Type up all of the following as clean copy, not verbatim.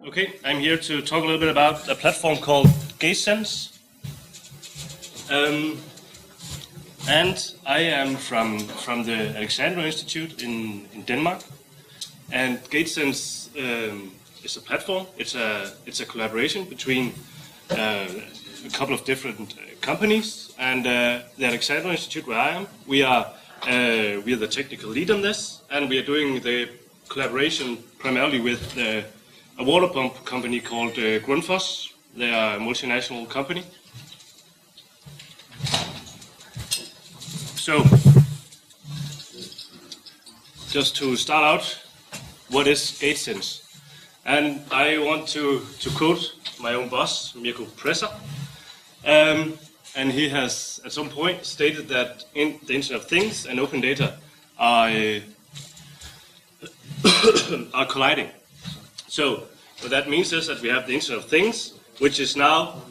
Okay, I'm here to talk a little bit about a platform called GateSense. And I am from the Alexandra Institute in Denmark. And GateSense is a platform. It's a collaboration between a couple of different companies. And the Alexandra Institute, where I am, we are the technical lead on this, and we are doing the collaboration primarily with a water pump company called Grundfos. They are a multinational company. So, just to start out, what is GateSense? And I want to quote my own boss, Mirko Presser. And he has at some point stated that the Internet of Things and open data are colliding. So what that means is that we have the Internet of Things, which is now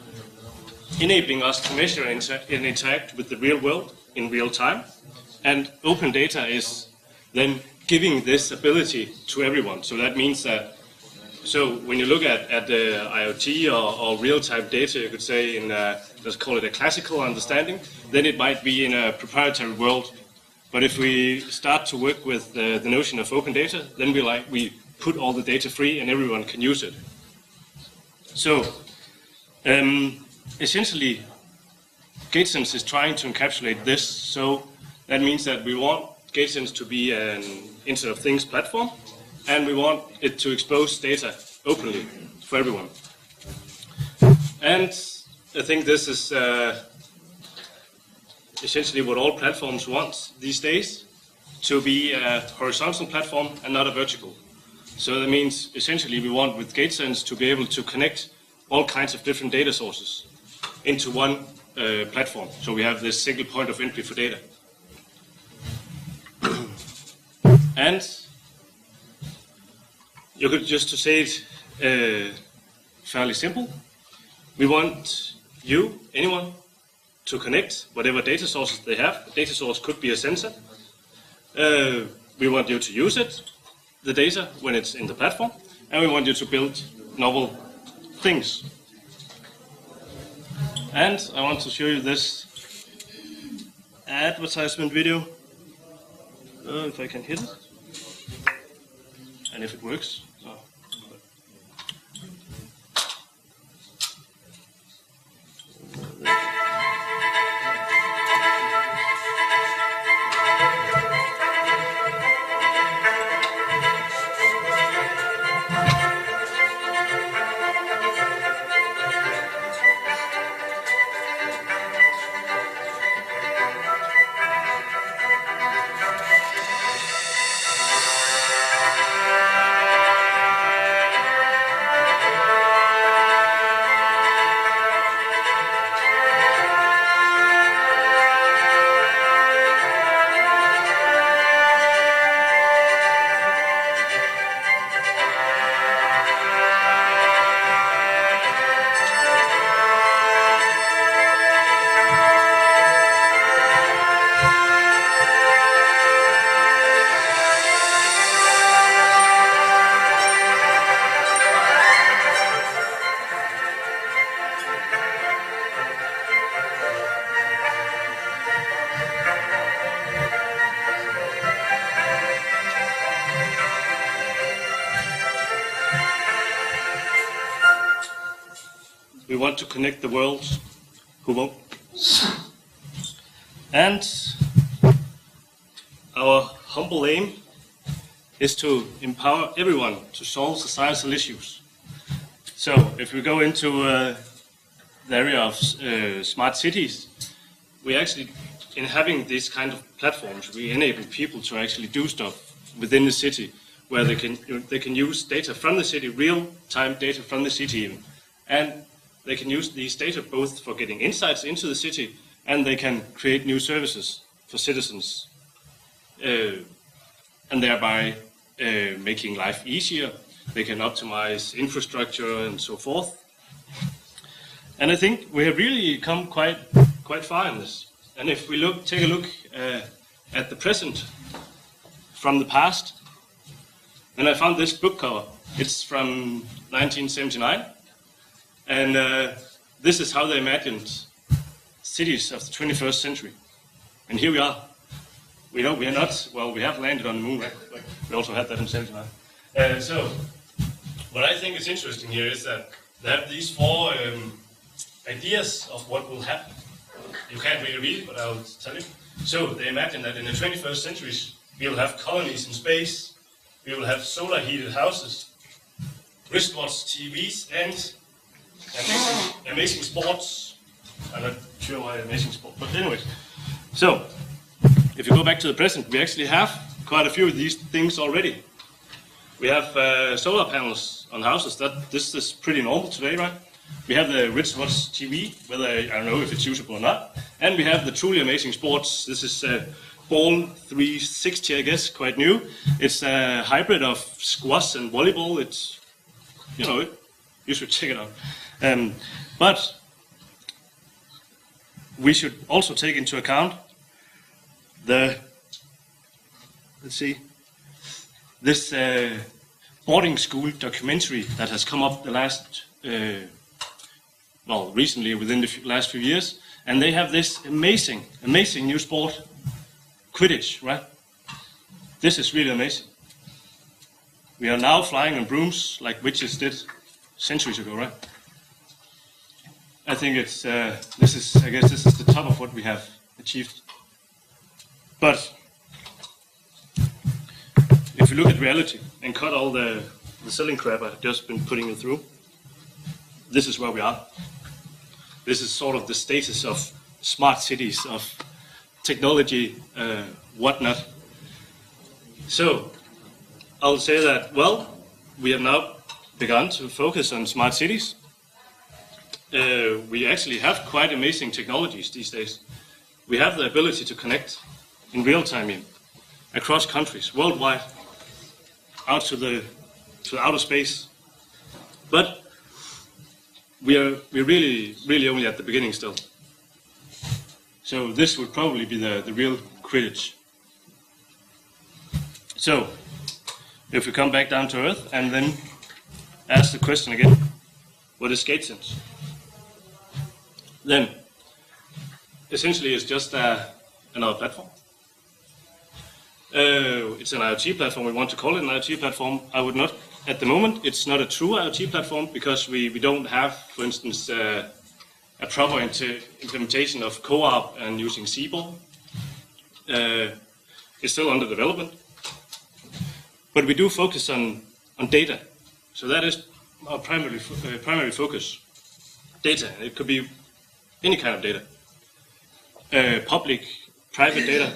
enabling us to measure and interact with the real world in real time. And open data is then giving this ability to everyone. So that means that, so when you look at the IoT or real-time data, you could say in, let's call it a classical understanding, then it might be in a proprietary world. But if we start to work with the notion of open data, then we put all the data free and everyone can use it. So essentially, GateSense is trying to encapsulate this. So that means that we want GateSense to be an Internet of Things platform, and we want it to expose data openly for everyone. And I think this is essentially what all platforms want these days, to be a horizontal platform and not a vertical. So that means essentially we want with GateSense to be able to connect all kinds of different data sources into one platform. So we have this single point of entry for data. And you could just to say it fairly simple, we want you, anyone, to connect whatever data sources they have. The data source could be a sensor. We want you to use it, the data, when it's in the platform, and we want you to build novel things. And I want to show you this advertisement video, if I can hit it, and if it works. Oh. We want to connect the worlds who won't. And our humble aim is to empower everyone to solve societal issues. So if we go into the area of smart cities, we actually, in having these kind of platforms, we enable people to actually do stuff within the city, where they can use data from the city, real-time data from the city even. And they can use these data both for getting insights into the city, and they can create new services for citizens, and thereby making life easier. They can optimize infrastructure and so forth. And I think we have really come quite far in this. And if we take a look at the present from the past, then I found this book cover. It's from 1979, and this is how they imagined cities of the 21st century. And here we are. We know we are not, well, we have landed on the moon, right? We also had that in 79. So, what I think is interesting here is that they have these four ideas of what will happen. You can't really read it, but I'll tell you. So, they imagine that in the 21st century, we will have colonies in space, we will have solar heated houses, wristwatch TVs, and amazing sports. I'm not sure why amazing sport, but anyways. So, if you go back to the present, we actually have quite a few of these things already. We have solar panels on houses. This is pretty normal today, right? We have the wristwatch TV, whether I don't know if it's usable or not, and we have the truly amazing sports. This is Ball 360, I guess, quite new. It's a hybrid of squash and volleyball. It's, you know, you should check it out. But we should also take into account the, let's see, this boarding school documentary that has come up the last, well, recently within the last few years, and they have this amazing new sport, Quidditch, right? This is really amazing. We are now flying on brooms like witches did centuries ago, right? I think it's I guess this is the top of what we have achieved. But if you look at reality and cut all the selling crap I've just been putting you through, this is where we are. This is sort of the status of smart cities, of technology, whatnot. So I'll say that, well, we have now begun to focus on smart cities. We actually have quite amazing technologies these days. We have the ability to connect in real time across countries, worldwide, out to the outer space. But we're really only at the beginning still. So this would probably be the real Quidditch. So if we come back down to Earth and then ask the question again, what is GateSense? Then essentially it's just another platform. It's an IoT platform. We want to call it an IoT platform. I would not, at the moment, it's not a true IoT platform because we don't have, for instance, a proper implementation of co-op and using CBOR. It's still under development. But we do focus on data. So that is our primary focus. Data. It could be any kind of data. Public, private data.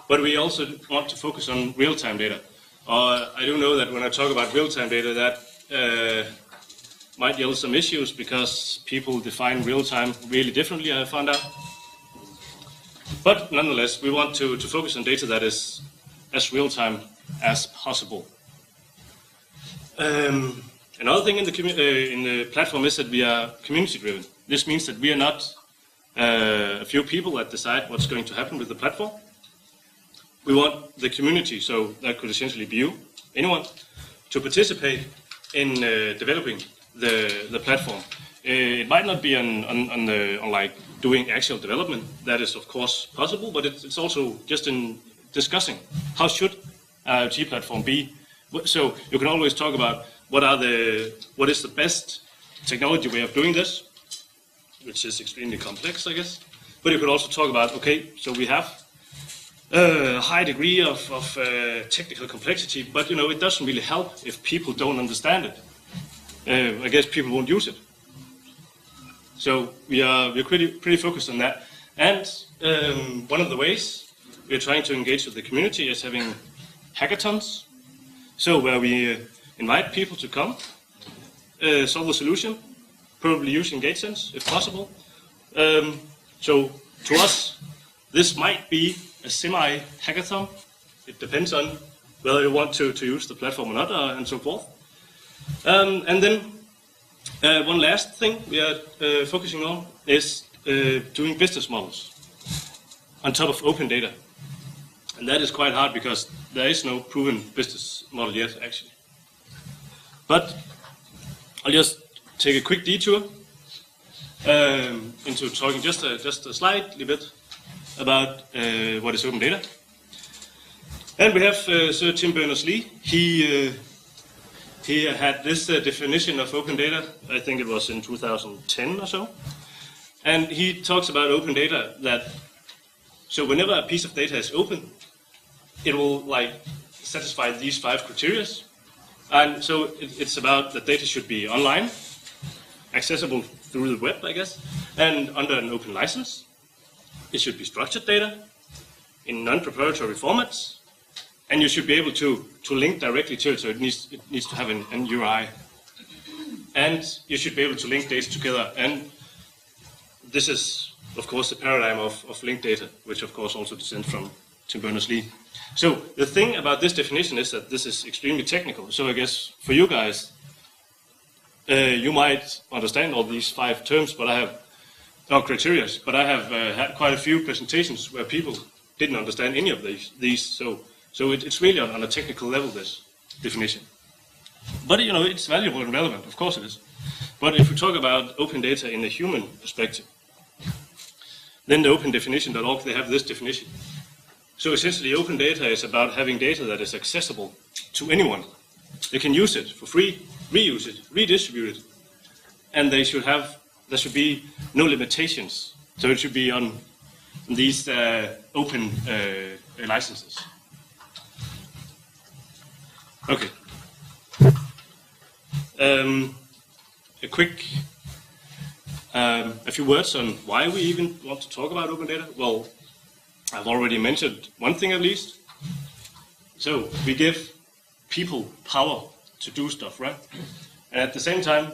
But we also want to focus on real-time data. I do know that when I talk about real-time data, that might yield some issues because people define real-time really differently, I found out. But nonetheless, we want to focus on data that is as real-time as possible. Another thing in the platform is that we are community-driven. This means that we are not a few people that decide what's going to happen with the platform. We want the community, so that could essentially be you, anyone, to participate in developing the platform. It might not be on like doing actual development. That is of course possible, but it's also just in discussing how should an IoT platform be. So you can always talk about what is the best technology way of doing this, which is extremely complex, I guess. But you could also talk about, okay, so we have a high degree of technical complexity, but you know it doesn't really help if people don't understand it. I guess people won't use it. So we're pretty focused on that. And one of the ways we're trying to engage with the community is having hackathons. So where we invite people to come, solve a solution, probably using GateSense if possible. So to us, this might be a semi-hackathon. It depends on whether you want to use the platform or not, and so forth. And then one last thing we are focusing on is doing business models on top of open data. And that is quite hard because there is no proven business model yet, actually. But I'll just take a quick detour into talking just a slightly bit about what is open data. And we have Sir Tim Berners-Lee. He had this definition of open data, I think it was in 2010 or so. And he talks about open data that, so whenever a piece of data is open, it will like satisfy these 5 criteria. And so it's about that data should be online, accessible through the web, I guess, and under an open license. It should be structured data in non-proprietary formats, and you should be able to link directly to it, so it needs to have an URI. And you should be able to link data together. And this is, of course, the paradigm of linked data, which, of course, also descends from Tim Berners-Lee. So the thing about this definition is that this is extremely technical. So I guess for you guys, you might understand all these 5 terms, but I have criteria. But I have had quite a few presentations where people didn't understand any of these. So it's really on a technical level, this definition. But it's valuable and relevant, of course it is. But if we talk about open data in a human perspective, then the OpenDefinition.org, they have this definition. So essentially, open data is about having data that is accessible to anyone. They can use it for free, reuse it, redistribute it, and there should be no limitations. So it should be on these open licenses. Okay. A few words on why we even want to talk about open data. Well, I've already mentioned one thing at least. So we give people power to do stuff, right? And at the same time,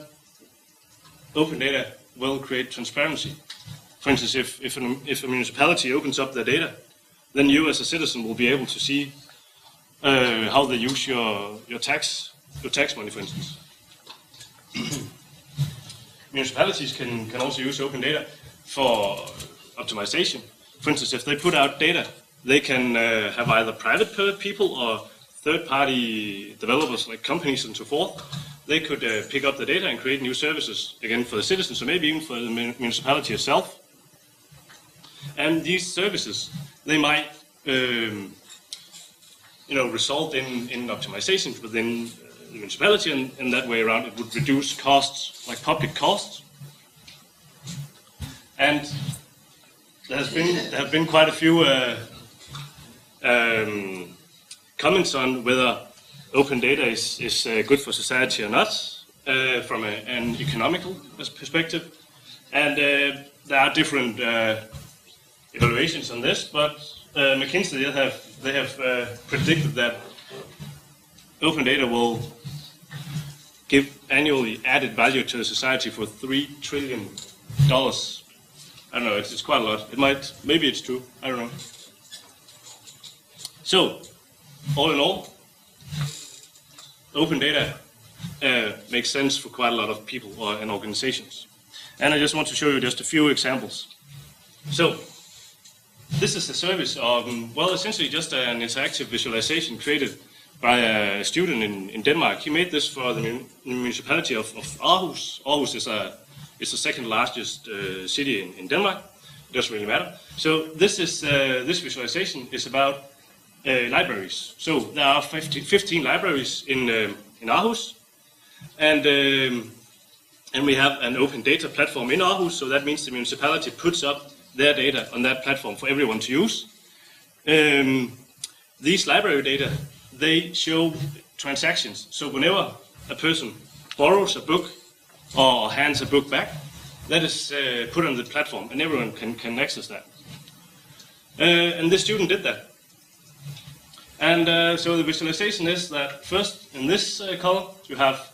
open data will create transparency. For instance, if a municipality opens up their data, then you as a citizen will be able to see how they use your tax money, for instance. Municipalities can also use open data for optimization. For instance, if they put out data, they can have either private people or third-party developers like companies and so forth. They could pick up the data and create new services, again, for the citizens, or maybe even for the municipality itself. And these services, they might result in optimizations within the municipality, and in that way around it would reduce costs, like public costs. And there have been quite a few comments on whether open data is good for society or not from an economical perspective. And there are different evaluations on this, but McKinsey they have predicted that open data will give annually added value to the society for $3 trillion. I don't know, it's quite a lot. Maybe it's true, I don't know. So, all in all, open data makes sense for quite a lot of people and organizations. And I just want to show you just a few examples. So, this is a service of, essentially just an interactive visualization created by a student in Denmark. He made this for the municipality of Aarhus. Aarhus is the second largest city in Denmark. It doesn't really matter. So this visualization is about libraries. So there are 15 libraries in Aarhus, and we have an open data platform in Aarhus. So that means the municipality puts up their data on that platform for everyone to use. These library data, they show transactions. So whenever a person borrows a book or hands a book back, that is put on the platform, and everyone can access that. And this student did that. And so the visualization is that first, in this column, you have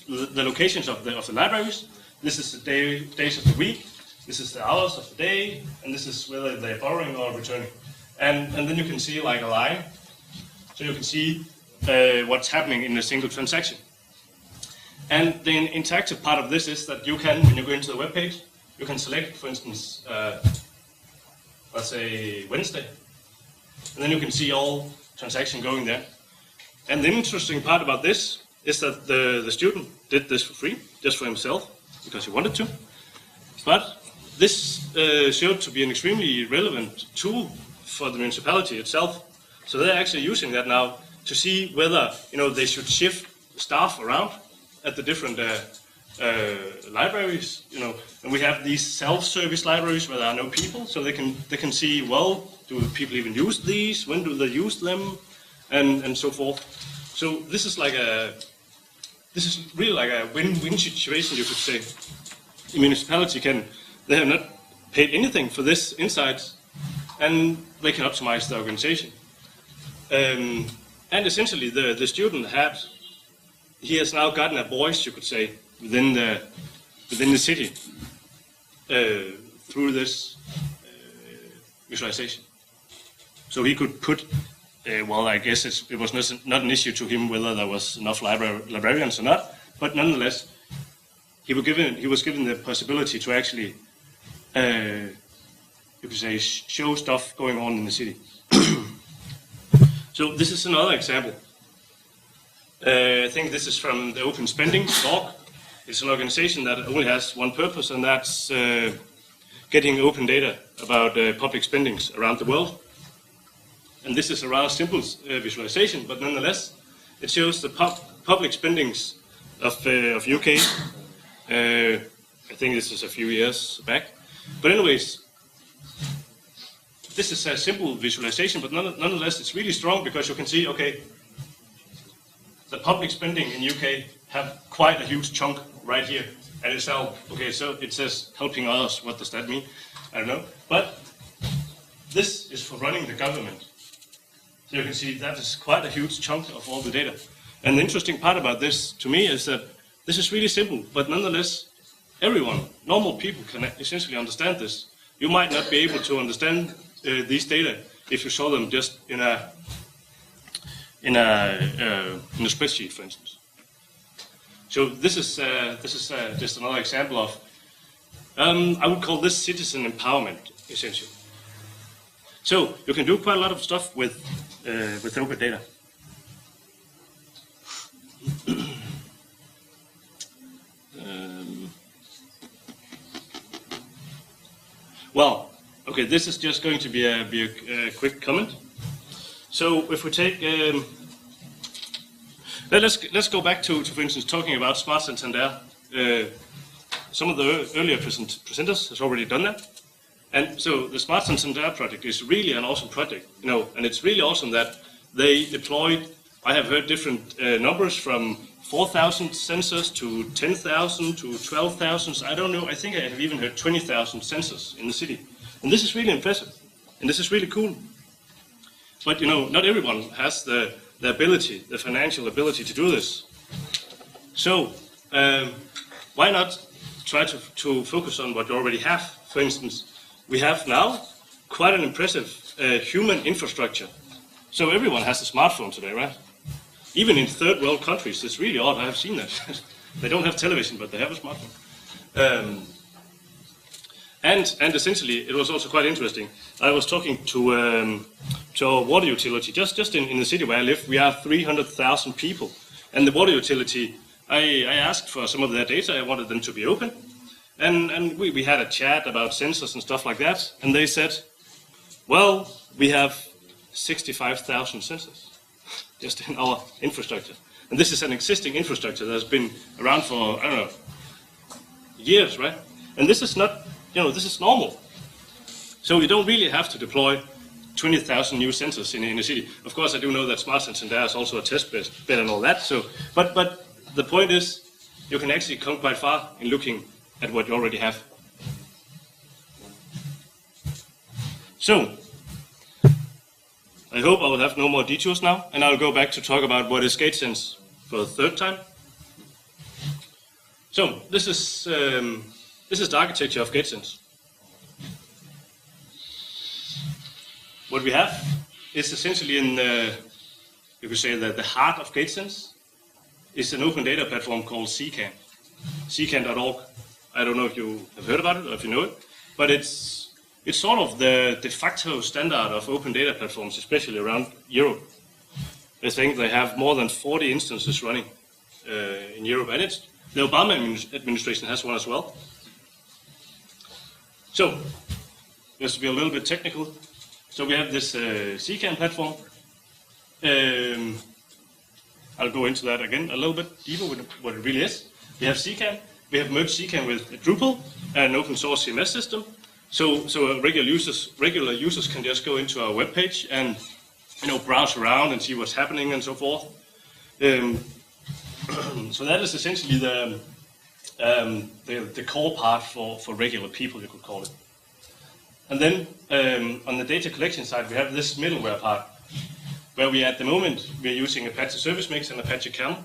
the locations of the libraries. This is the days of the week. This is the hours of the day, and this is whether they're borrowing or returning. And then you can see like a line, so you can see what's happening in a single transaction. And the interactive part of this is that you can, when you go into the web page, you can select, for instance, let's say Wednesday, and then you can see all transactions going there. And the interesting part about this is that the student did this for free, just for himself, because he wanted to. But this showed to be an extremely relevant tool for the municipality itself. So they're actually using that now to see whether they should shift staff around at the different libraries. And we have these self-service libraries where there are no people, so they can see, well, do people even use these? When do they use them? And so forth. So this is really like a win-win situation, you could say. The municipality they have not paid anything for this insight, and they can optimize the organization. And essentially, the student he has now gotten a voice, you could say, within the city through this visualization. So he could put, well, I guess it was not an issue to him whether there was enough librarians or not, but nonetheless, he was given the possibility to actually, you could say, show stuff going on in the city. So this is another example. I think this is from the Open Spending.org. It's an organization that only has one purpose, and that's getting open data about public spendings around the world. And this is a rather simple visualization, but nonetheless, it shows the public spendings of UK. I think this is a few years back. But anyways, this is a simple visualization, but nonetheless, it's really strong because you can see, okay, the public spending in UK have quite a huge chunk right here. And it's all, okay, so it says helping others. What does that mean? I don't know. But this is for running the government. So you can see that is quite a huge chunk of all the data. And the interesting part about this, to me, is that this is really simple, but nonetheless, everyone, normal people, can essentially understand this. You might not be able to understand these data if you saw them just in a spreadsheet, for instance. So this is just another example of, I would call this citizen empowerment, essentially. So you can do quite a lot of stuff with open data. Well, okay, this is just going to be a quick comment. So if we take, let's go back to, for instance, talking about Smart Santander. Some of the earlier presenters has already done that. And so the Smart Santander project is really an awesome project, and it's really awesome that they deployed, I have heard different numbers from 4,000 sensors to 10,000 to 12,000. I don't know, I think I have even heard 20,000 sensors in the city. And this is really impressive, and this is really cool. But not everyone has the ability, the financial ability to do this. So why not try to focus on what you already have? For instance, we have now quite an impressive human infrastructure. So everyone has a smartphone today, right? Even in third world countries, it's really odd. I have seen that. They don't have television, but they have a smartphone. And essentially, it was also quite interesting. I was talking to our water utility. Just in the city where I live, we are 300,000 people. And the water utility, I asked for some of their data. I wanted them to be open. And we had a chat about sensors and stuff like that. And they said, well, we have 65,000 sensors just in our infrastructure. And this is an existing infrastructure that has been around for, I don't know, years, right? And this is not, this is normal. So you don't really have to deploy 20,000 new sensors in a city. Of course, I do know that Smart Santander is also a test bed and all that. So, but the point is, you can actually come quite far in looking at what you already have. So, I hope I will have no more detours now, and I'll go back to talk about what is GateSense for the third time. So, this is the architecture of GateSense. What we have is essentially in the, you could say that the heart of GateSense is an open data platform called CCAN, ccan.org. I don't know if you have heard about it or if you know it, but it's sort of the de facto standard of open data platforms, especially around Europe. I think they have more than 40 instances running. in Europe, and the Obama administration has one as well. So, just to be a little bit technical, so we have this CKAN platform. I'll go into that again a little bit deeper with what it really is. We have CKAN. We have merged CKAN with Drupal, an open source CMS system. So regular users can just go into our web page and browse around and see what's happening and so forth. So that is essentially the core part for regular people, you could call it. And then on the data collection side, we have this middleware part, where we at the moment we're using Apache Service Mix and Apache Camel.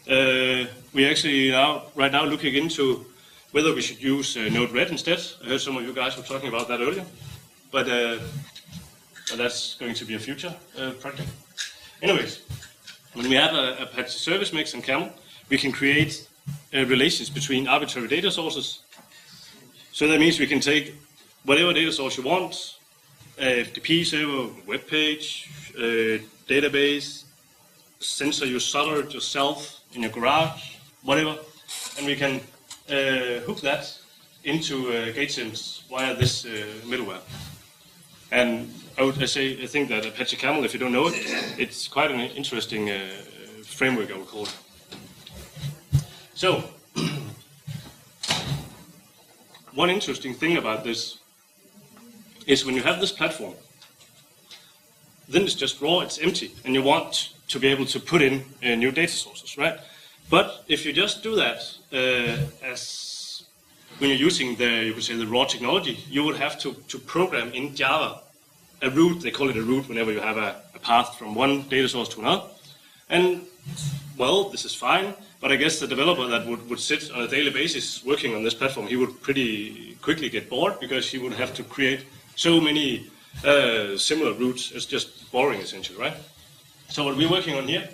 We're actually right now looking into whether we should use Node-RED instead. I heard some of you guys were talking about that earlier, but that's going to be a future project. Anyways, when we have Apache Service Mix and Camel, we can create relations between arbitrary data sources. So that means we can take whatever data source you want, FTP server, web page, database, sensor you soldered yourself in your garage, whatever, and we can hook that into GateSims via this middleware. And I think that Apache Camel, if you don't know it, it's quite an interesting framework, I would call it. So, one interesting thing about this is when you have this platform, then it's just raw, it's empty, and you want to be able to put in new data sources, right? But if you just do that as when you're using you could say the raw technology, you would have to program in Java a route. They call it a route whenever you have a path from one data source to another. And well, this is fine, but I guess the developer that would sit on a daily basis working on this platform, he would pretty quickly get bored because he would have to create so many similar routes. It's just boring essentially, right? So what we're working on here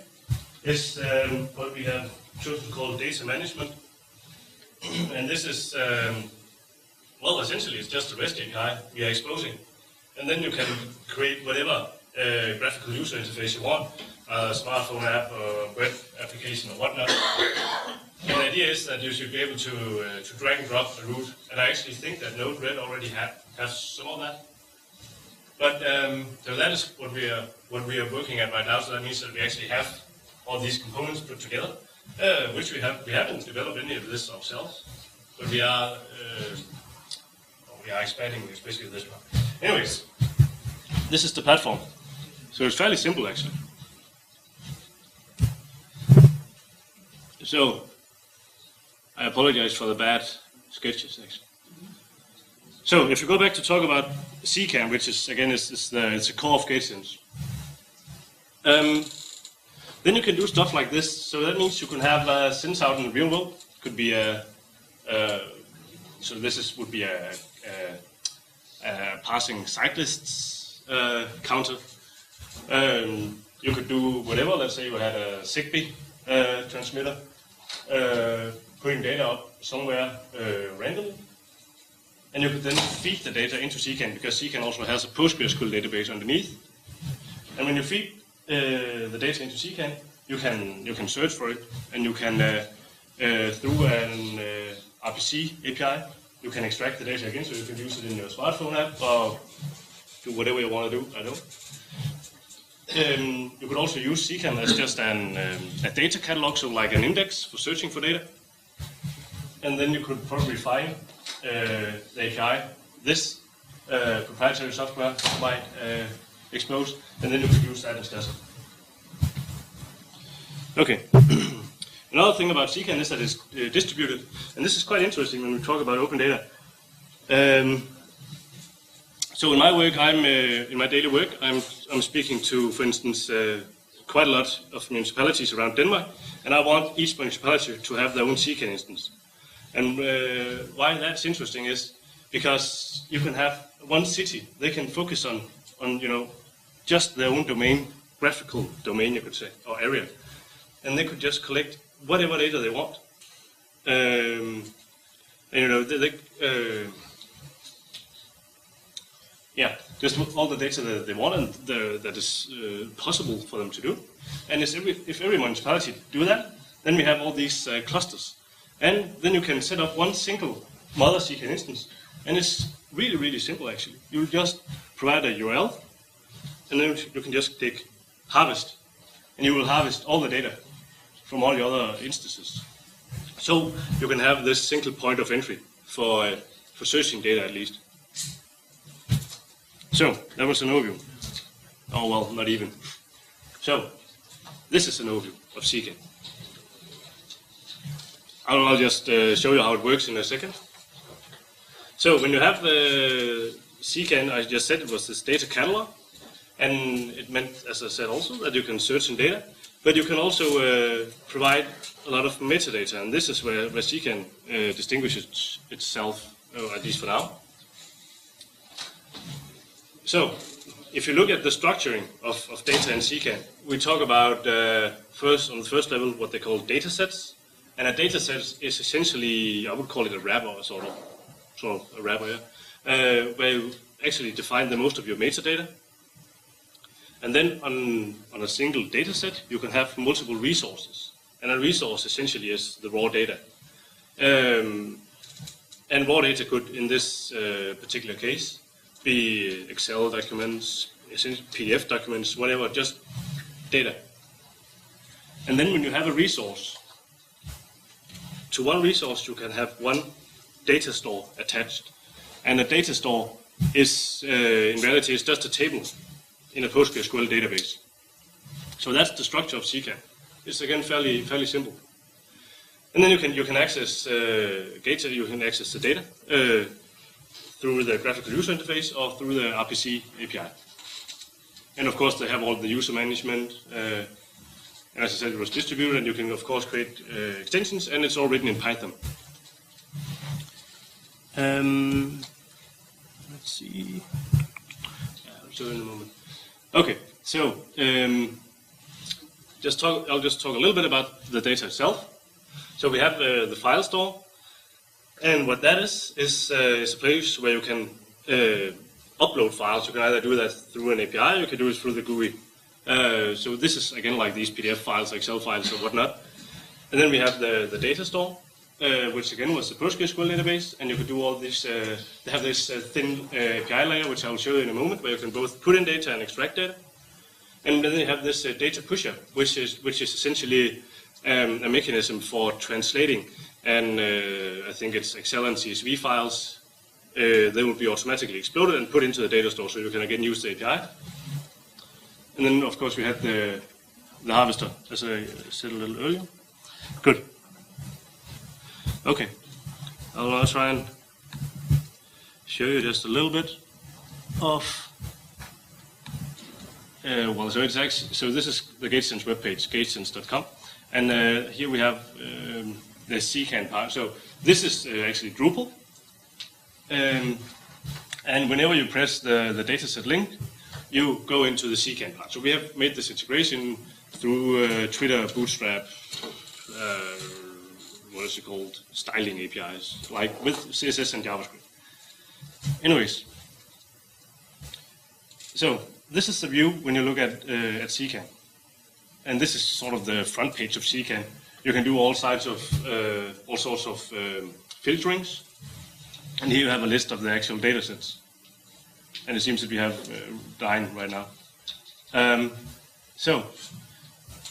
is what we have chosen to call data management. And this is, well, essentially it's just a REST API we are exposing. And then you can create whatever graphical user interface you want, a smartphone app or web application or whatnot. And the idea is that you should be able to drag and drop the route. And I actually think that Node-RED already has some of that. But so that is what we are working at right now. So that means that we actually have all these components put together, which we haven't developed any of this ourselves, but we are expanding, especially this one. Anyways, this is the platform. So it's fairly simple actually. So I apologize for the bad sketches actually. So if you go back to talk about CKAN, which is again it's the core of GateSims, then you can do stuff like this. So that means you can have sins out in the real world. Could be so this would be a passing cyclists counter. You could do whatever. Let's say you had a Zigbee transmitter, putting data up somewhere randomly. And you could then feed the data into CKAN, because CKAN also has a PostgreSQL database underneath. And when you feed the data into CKAN, you can search for it, and you can through an RPC API, you can extract the data again, so you can use it in your smartphone app or do whatever you want to do. I don't. You could also use CKAN as just a data catalog, so like an index for searching for data. And then you could probably find the API this proprietary software might expose, and then you could use that instead. Okay. Another thing about CKAN is that it's distributed, and this is quite interesting when we talk about open data. So in my work, in my daily work, I'm speaking to, for instance, quite a lot of municipalities around Denmark, and I want each municipality to have their own CKAN instance. And why that's interesting is because you can have one city, they can focus on just their own domain, graphical domain, you could say, or area, and they could just collect whatever data they want. Just all the data that they want and that is possible for them to do. And if every municipality do that, then we have all these clusters. And then you can set up one single mother CKAN instance. And it's really, really simple, actually. You'll just provide a URL, and then you can just click harvest. And you will harvest all the data from all the other instances. So you can have this single point of entry for searching data, at least. So that was an overview. Oh, well, not even. So this is an overview of CKAN. I'll just show you how it works in a second. So when you have CKAN, I just said it was this data catalog, and it meant, as I said also, that you can search in data, but you can also provide a lot of metadata, and this is where CKAN distinguishes itself, at least for now. So if you look at the structuring of data in CKAN, we talk about first, on the first level, what they call data sets. And a data set is essentially, I would call it a wrapper, sort of a wrapper, yeah, where you actually define the most of your metadata. And then on a single data set, you can have multiple resources. And a resource essentially is the raw data. And raw data could, in this particular case, be Excel documents, PDF documents, whatever, just data. And then when you have a resource, to one resource you can have one data store attached. And a data store is, in reality, is just a table in a PostgreSQL database. So that's the structure of CKAN. It's again fairly simple. And then you can access data. You can access the data through the graphical user interface or through the RPC API. And of course, they have all the user management. And as I said, it was distributed, and you can of course create extensions, and it's all written in Python. Let's see. Yeah, I'll show you in a moment. Okay, so I'll just talk a little bit about the data itself. So we have the file store, and what that is a place where you can upload files. You can either do that through an API, or you can do it through the GUI. So this is again like these PDF files, Excel files, or whatnot. And then we have the data store, which again was the PostgreSQL database, and you can do all this. They have this thin API layer, which I'll show you in a moment, where you can both put in data and extract data. And then they have this data pusher, which is essentially a mechanism for translating. And I think it's Excel and CSV files. They will be automatically exploded and put into the data store, so you can again use the API. And then, of course, we had the harvester, as I said a little earlier. Good. Okay. I'll try and show you just a little bit of. Well, so it's actually, so this is the GateSense webpage, gatesense.com, and here we have the CKAN part. So this is actually Drupal, and whenever you press the dataset link, you go into the CKAN part. So we have made this integration through Twitter, Bootstrap, what is it called, styling APIs, like with CSS and JavaScript. Anyways, so this is the view when you look at CKAN. And this is sort of the front page of CKAN. You can do all sorts of filterings. And here you have a list of the actual data sets. And it seems that we have 9 right now. So,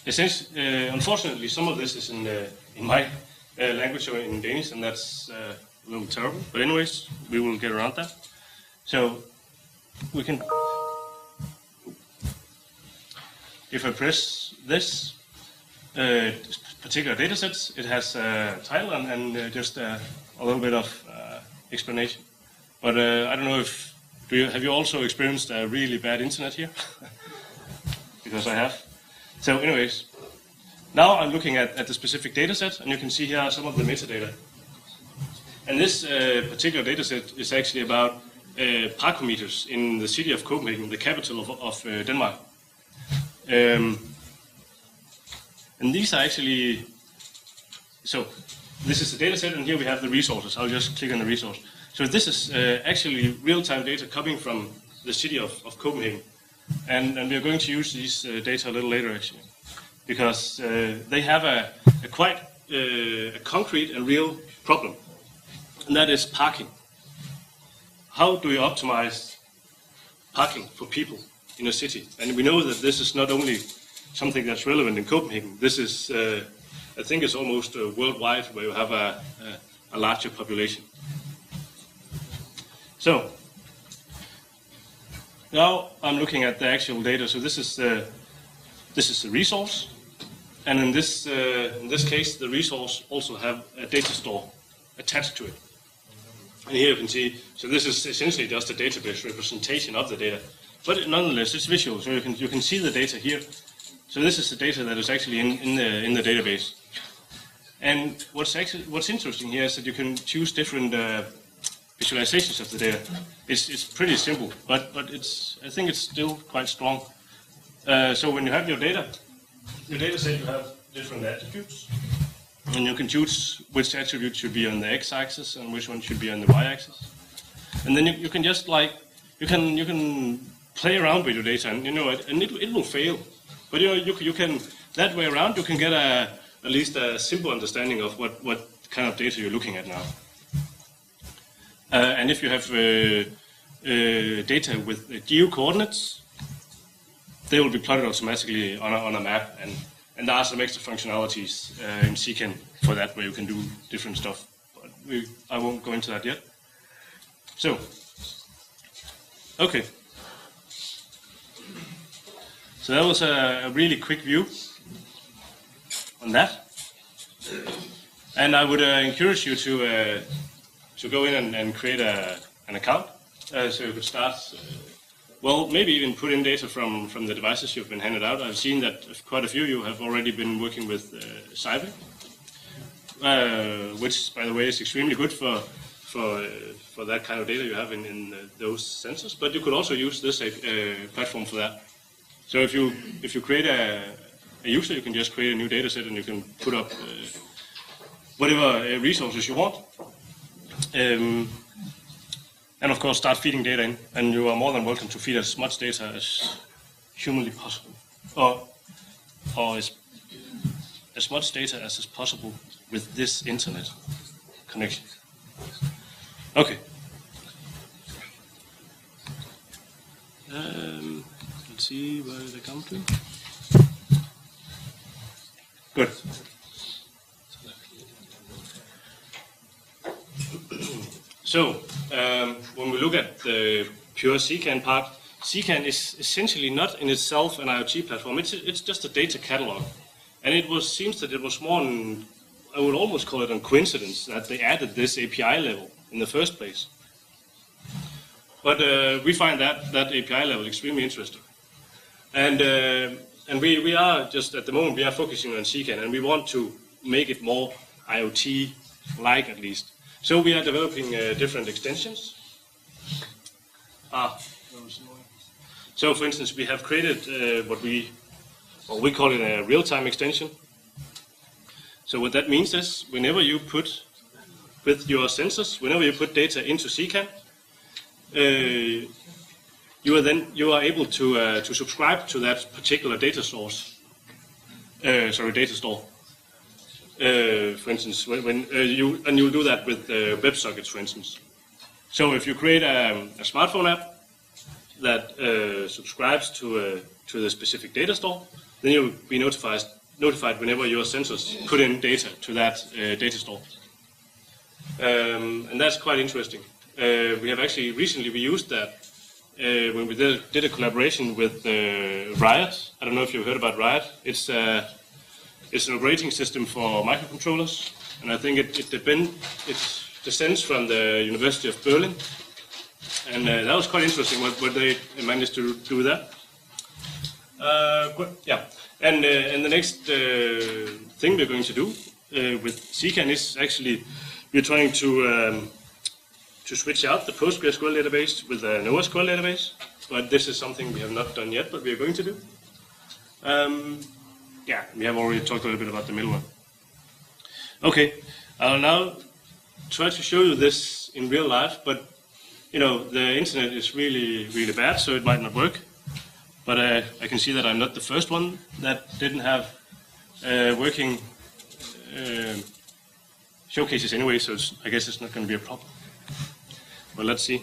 essentially, unfortunately, some of this is in my language or in Danish, and that's a little terrible. But anyways, we will get around that. So, we can. If I press this particular data sets, it has a title and just a little bit of explanation. But I don't know if have you also experienced a really bad internet here? Because I have. So, anyways, now I'm looking at the specific data set, and you can see here are some of the metadata. And this particular data set is actually about parkometers in the city of Copenhagen, the capital of Denmark. And these are actually, so this is the data set, and here we have the resources. I'll just click on the resource. So this is actually real-time data coming from the city of Copenhagen. And we are going to use these data a little later, actually. because they have a quite concrete and real problem, and that is parking. How do you optimize parking for people in a city? And we know that this is not only something that's relevant in Copenhagen. This is, I think it's almost worldwide, where you have a larger population. So now I'm looking at the actual data. So this is the resource, and in this case, the resource also have a data store attached to it. And here you can see. So this is essentially just a database representation of the data, but nonetheless it's visual. So you can see the data here. So this is the data that is actually in the database. And what's interesting here is that you can choose different visualizations of the data. It's pretty simple, but I think it's still quite strong. So when you have your data set, you have different attributes, and you can choose which attribute should be on the x-axis and which one should be on the y-axis. And then you can just you can play around with your data, and it will fail. But you can that way around you can get at least a simple understanding of what kind of data you're looking at now. And if you have data with geo coordinates, they will be plotted automatically on a map, and there are some extra functionalities in CKAN for that, where you can do different stuff. But I won't go into that yet. So, okay. So that was a really quick view on that, and I would encourage you to go in and create an account, so you could start. Well, maybe even put in data from the devices you've been handed out. I've seen that quite a few of you have already been working with Cyber, which, by the way, is extremely good for that kind of data you have in those sensors. But you could also use this platform for that. So if you create a user, you can just create a new data set, and you can put up whatever resources you want. And of course, start feeding data in, and you are more than welcome to feed as much data as humanly possible, or as much data as is possible with this internet connection. Okay. Let's see where they come to. Good. So, when we look at the pure CKAN part, CKAN is essentially not in itself an IoT platform. It's just a data catalog, and seems that it was more I would almost call it a coincidence that they added this API level in the first place. But we find that API level extremely interesting, and we are just at the moment we are focusing on CKAN, and we want to make it more IoT-like at least. So we are developing different extensions. So for instance, we have created what we call it a real-time extension. So what that means is, whenever you put with your sensors, whenever you put data into CKAN, you are able to subscribe to that particular data source. Data store. For instance, when you'll do that with WebSockets, for instance. So if you create a smartphone app that subscribes to the specific data store, then you'll be notified whenever your sensors put in data to that data store. And that's quite interesting. We have actually recently we used that when we did a collaboration with Riot. I don't know if you've heard about Riot. It's an operating system for microcontrollers, and I think it descends from the University of Berlin, and that was quite interesting what they managed to do that. Yeah, and the next thing we're going to do with CKAN is actually we're trying to switch out the PostgreSQL database with a NoSQL database, but this is something we have not done yet, but we are going to do. Yeah, we have already talked a little bit about the middleware. Okay, I'll now try to show you this in real life, but the internet is really, really bad, so it might not work. But I can see that I'm not the first one that didn't have working showcases anyway, so I guess it's not going to be a problem. Well, let's see.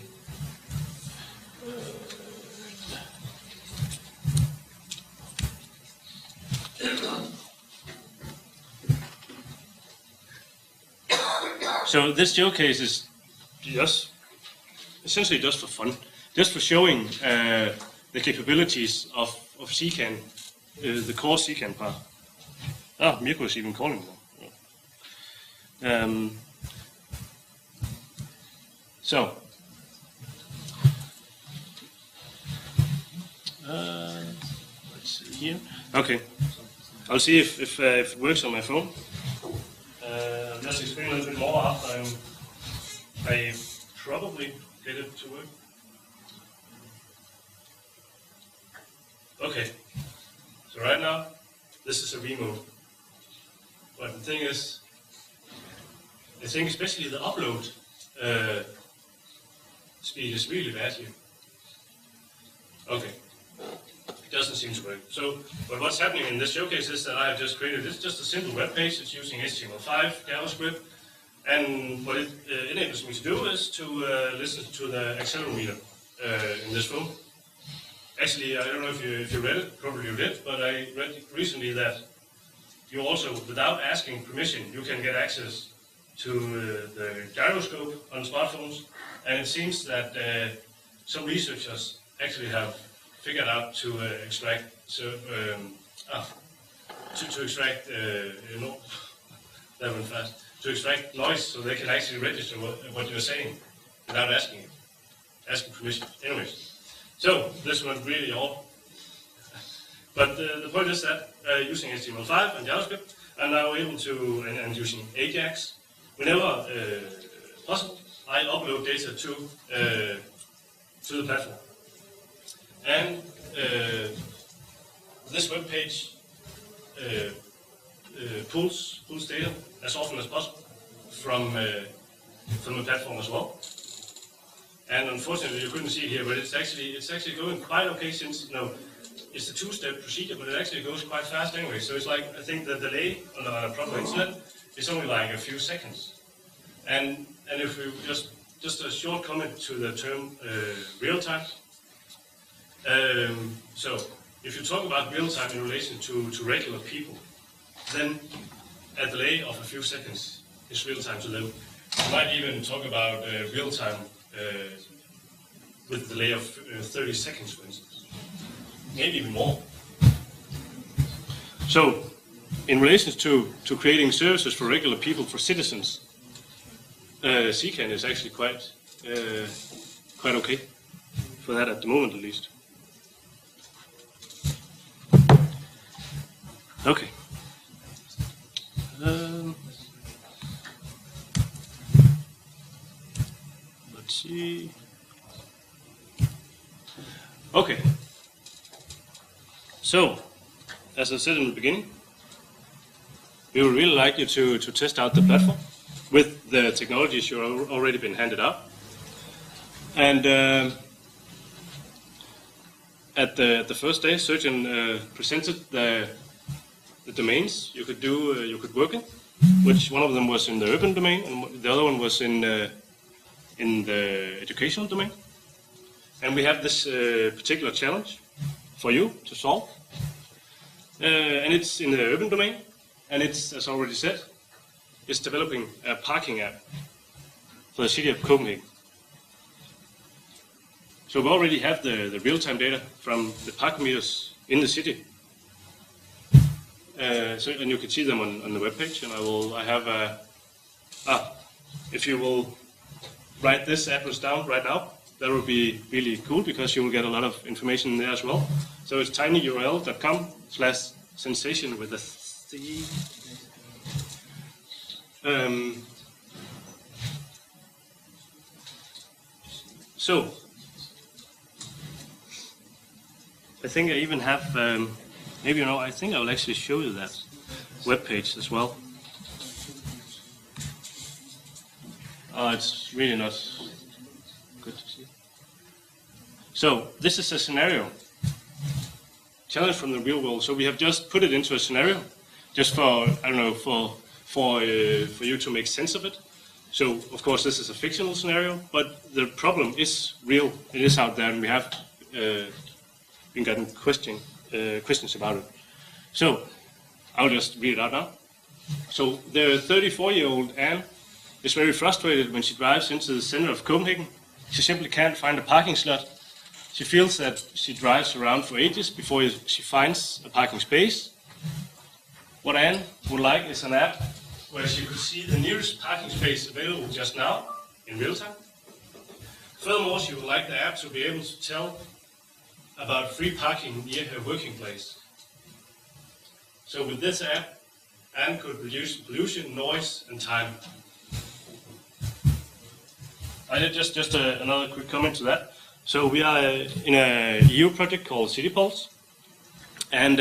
So this showcase is essentially just for fun, just for showing the capabilities of CKAN, the core CKAN part. Ah, Mirko is even calling them. So, let's see here. Okay, I'll see if it works on my phone. I'll just explain a little bit more after I probably get it to work. Okay, so right now, this is a remote. But the thing is, I think especially the upload speed is really bad here. Okay, it doesn't seem to work. So, but what's happening in this showcase is that I have just created, this is just a simple web page. It's using HTML5, JavaScript, and what it enables me to do is to listen to the accelerometer in this phone. Actually, I don't know if you read it, probably you did, but I read recently that you also, without asking permission, you can get access to the gyroscope on smartphones, and it seems that some researchers actually have figured out to extract to extract noise, so they can actually register what you're saying without asking permission. Anyways. So this went really off. But the point is that using HTML5 and JavaScript, I'm now able to, and using Ajax, whenever possible, I upload data to the platform. And this web page pulls data as often as possible from the platform as well. And unfortunately, you couldn't see it here, but it's actually going quite okay, since it's a two-step procedure, but it actually goes quite fast anyway. So it's like, I think the delay on a proper internet is only like a few seconds. And if we just a short comment to the term real time. So if you talk about real time in relation to regular people, then a delay of a few seconds is real time to them. You might even talk about real time with a delay of 30 seconds, for instance. Maybe even more. So, in relation to creating services for regular people, for citizens, CKAN is actually quite okay for that at the moment, at least. Okay. Let's see. Okay. So, as I said in the beginning, we would really like you to test out the platform with the technologies you've already been handed out. And at the first day, Sergeant presented the domains you could work in, which one of them was in the urban domain, and the other one was in the educational domain. And we have this particular challenge for you to solve. And it's in the urban domain, and it's, as already said, it's developing a parking app for the city of Copenhagen. So we already have the real-time data from the parkometers in the city. And you can see them on the webpage, and I have if you will write this address down right now, that would be really cool, because you will get a lot of information there as well. So it's tinyurl.com/sensation with a C. So I think I even have, I think I will actually show you that webpage as well. It's really not good to see. So this is a scenario, challenge from the real world. So we have just put it into a scenario just for, I don't know, for you to make sense of it. So, of course, this is a fictional scenario, but the problem is real. It is out there, and we have been getting questions about it. So, I'll just read it out now. So, the 34-year-old Anne is very frustrated when she drives into the center of Copenhagen. She simply can't find a parking slot. She feels that she drives around for ages before she finds a parking space. What Anne would like is an app where she could see the nearest parking space available just now, in real time. Furthermore, she would like the app to be able to tell about free parking near her working place. So with this app, Anne could reduce pollution, noise, and time. I did just another quick comment to that. So we are in a EU project called CityPulse, and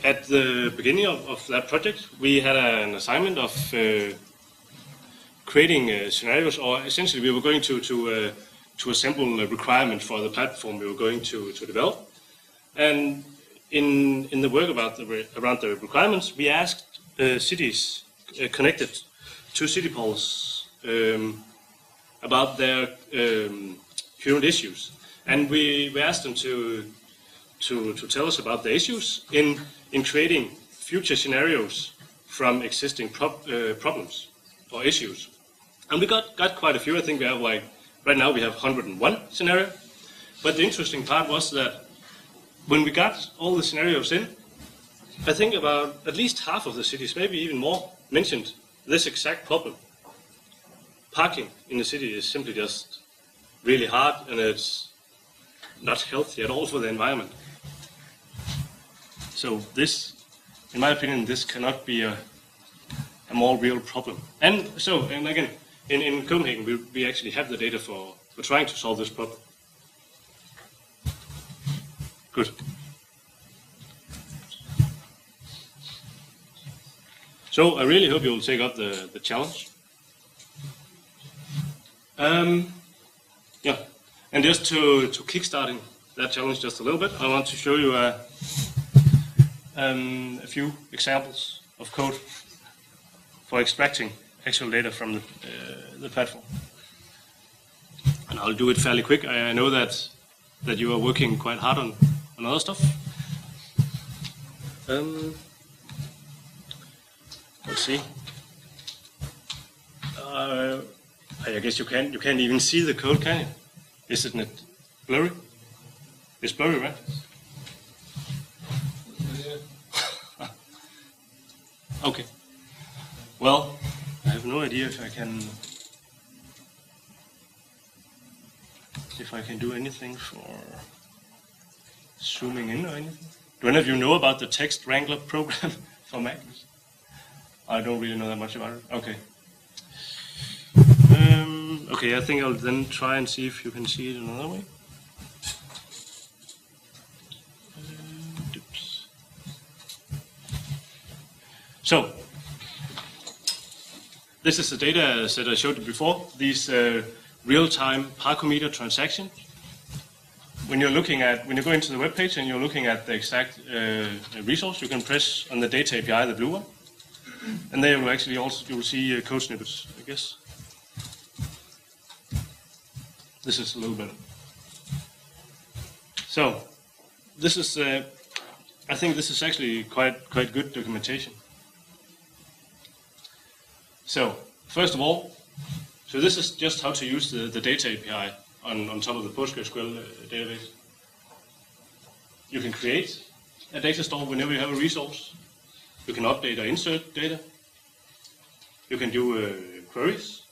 at the beginning of that project, we had an assignment of creating scenarios, or essentially we were going to assemble a requirement for the platform we were going to develop. And in the work around the requirements, we asked cities connected to CityPulse about their current issues, and we asked them to tell us about the issues in creating future scenarios from existing problems or issues. And we got quite a few. I think we have right now we have 101 scenarios. But the interesting part was that when we got all the scenarios in, I think about at least half of the cities, maybe even more, mentioned this exact problem. Parking in the city is simply just really hard, and it's not healthy at all for the environment. So this, in my opinion, this cannot be a more real problem. And again, in Copenhagen, we actually have the data for trying to solve this problem. Good. So I really hope you will take up the challenge. Yeah, and just to kickstarting that challenge just a little bit, I want to show you a few examples of code for extracting actual data from the platform. And I'll do it fairly quick. I know that you are working quite hard on other stuff. Let's see. I guess you can't even see the code, can you? Isn't it blurry? It's blurry, right? Yeah. Okay. Well, I have no idea if I can do anything for zooming in or anything. Do any of you know about the Text Wrangler program for Mac? I don't really know that much about it. Okay. Okay, I think I'll then try and see if you can see it another way. So, this is the data set I showed you before, these real-time parkometer transactions. When you go into the web page and you're looking at the exact resource, you can press on the data API, the blue one, and there you will see code snippets, I guess. This is a little better. So, this is, I think this is actually quite good documentation. So, first of all, so this is just how to use the data API on top of the PostgreSQL database. You can create a data store whenever you have a resource. You can update or insert data. You can do queries.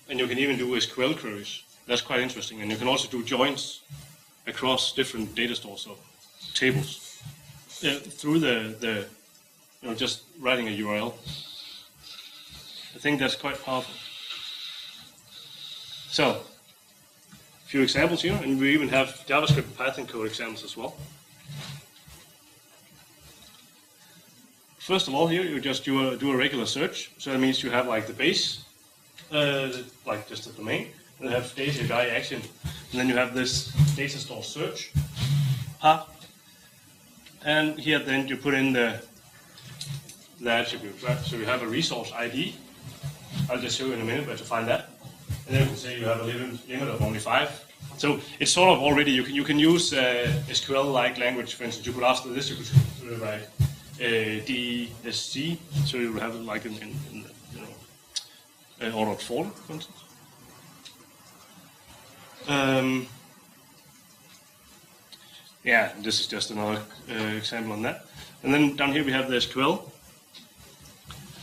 And you can even do SQL queries. That's quite interesting. And you can also do joins across different data stores or tables through just writing a URL. I think that's quite powerful. So, a few examples here, and we even have JavaScript and Python code examples as well. First of all, here you just do a regular search. So that means you have like the base, like just the domain, and you have data API action, and then you have this data store search part. And here then you put in the attributes, right? So you have a resource ID. I'll just show you in a minute where to find that. And then you can say you have a limit of only 5. So it's sort of already, you can use SQL-like language. For instance, you could after this, you could write DSC, so you will have it like in ordered folder, for instance. Yeah, this is just another example on that. And then down here we have the SQL.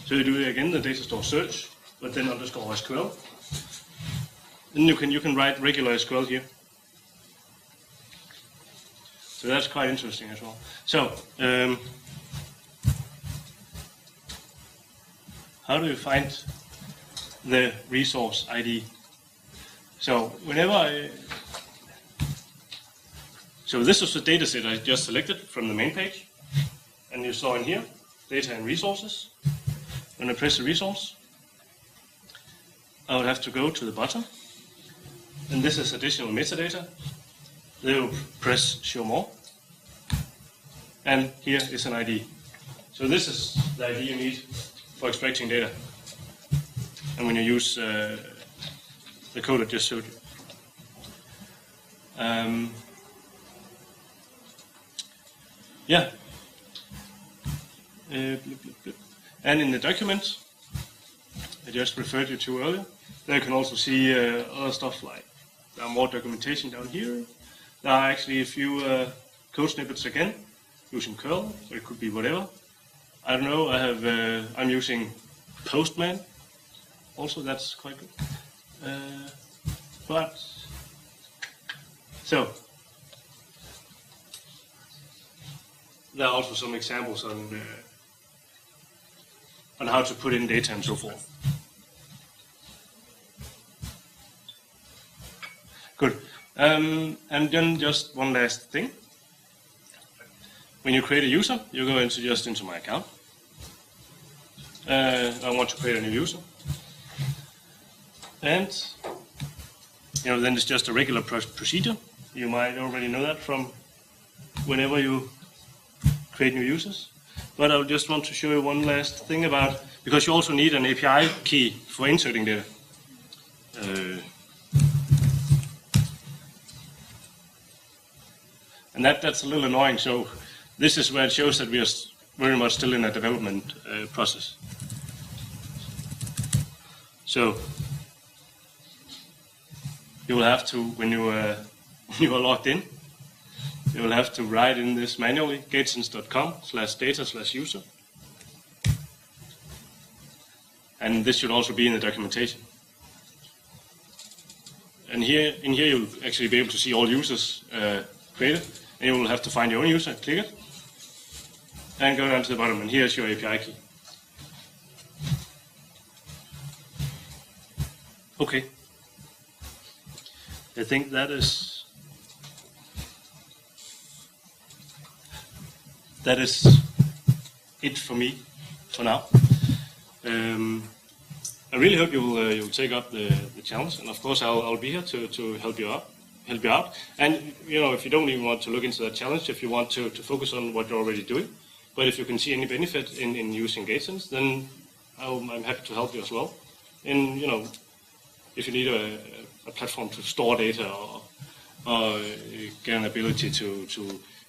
So you do again the data store search, but then underscore SQL. Then you can write regular SQL here. So that's quite interesting as well. So how do you find the resource ID? So so this is the data set I just selected from the main page, and you saw in here data and resources. When I press the resource, I would have to go to the bottom, and this is additional metadata. Then you press show more, and here is an ID. So this is the ID you need for extracting data, and when you use the code I just showed you. Yeah. And in the document I just referred you to earlier, there you can also see other stuff like there are more documentation down here. There are actually a few code snippets again using curl, so it could be whatever. I don't know. I'm using Postman. Also, that's quite good. So there are also some examples on how to put in data and so forth. Good. And then just one last thing. When you create a user, you go into my account. I want to create a new user. And then it's just a regular procedure. You might already know that from whenever you create new users. But I just want to show you one last thing about, because you also need an API key for inserting data. And that's a little annoying. So this is where it shows that we are very much still in a development process. So you will have to, when you are logged in, you will have to write in this manually, gatesens.com/data/user. And this should also be in the documentation. And in here you'll actually be able to see all users created. And you will have to find your own user, click it, and go down to the bottom, and here's your API key. Okay. I think that is it for me for now. I really hope you'll take up the challenge, and of course I'll be here to help you out. And if you don't even want to look into that challenge, if you want to focus on what you're already doing, but if you can see any benefit in using GateSense, then I'm happy to help you as well. And if you need a platform to store data or get an ability to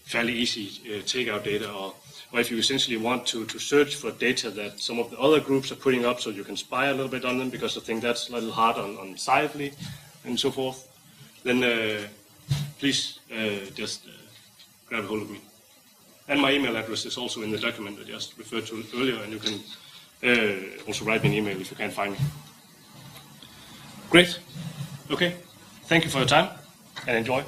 fairly easy take out data, or if you essentially want to search for data that some of the other groups are putting up, so you can spy a little bit on them, because I think that's a little hard on Cyfly and so forth, then please just grab a hold of me. And my email address is also in the document I just referred to earlier, and you can also write me an email if you can't find me. Great. Okay. Thank you for your time, and enjoy.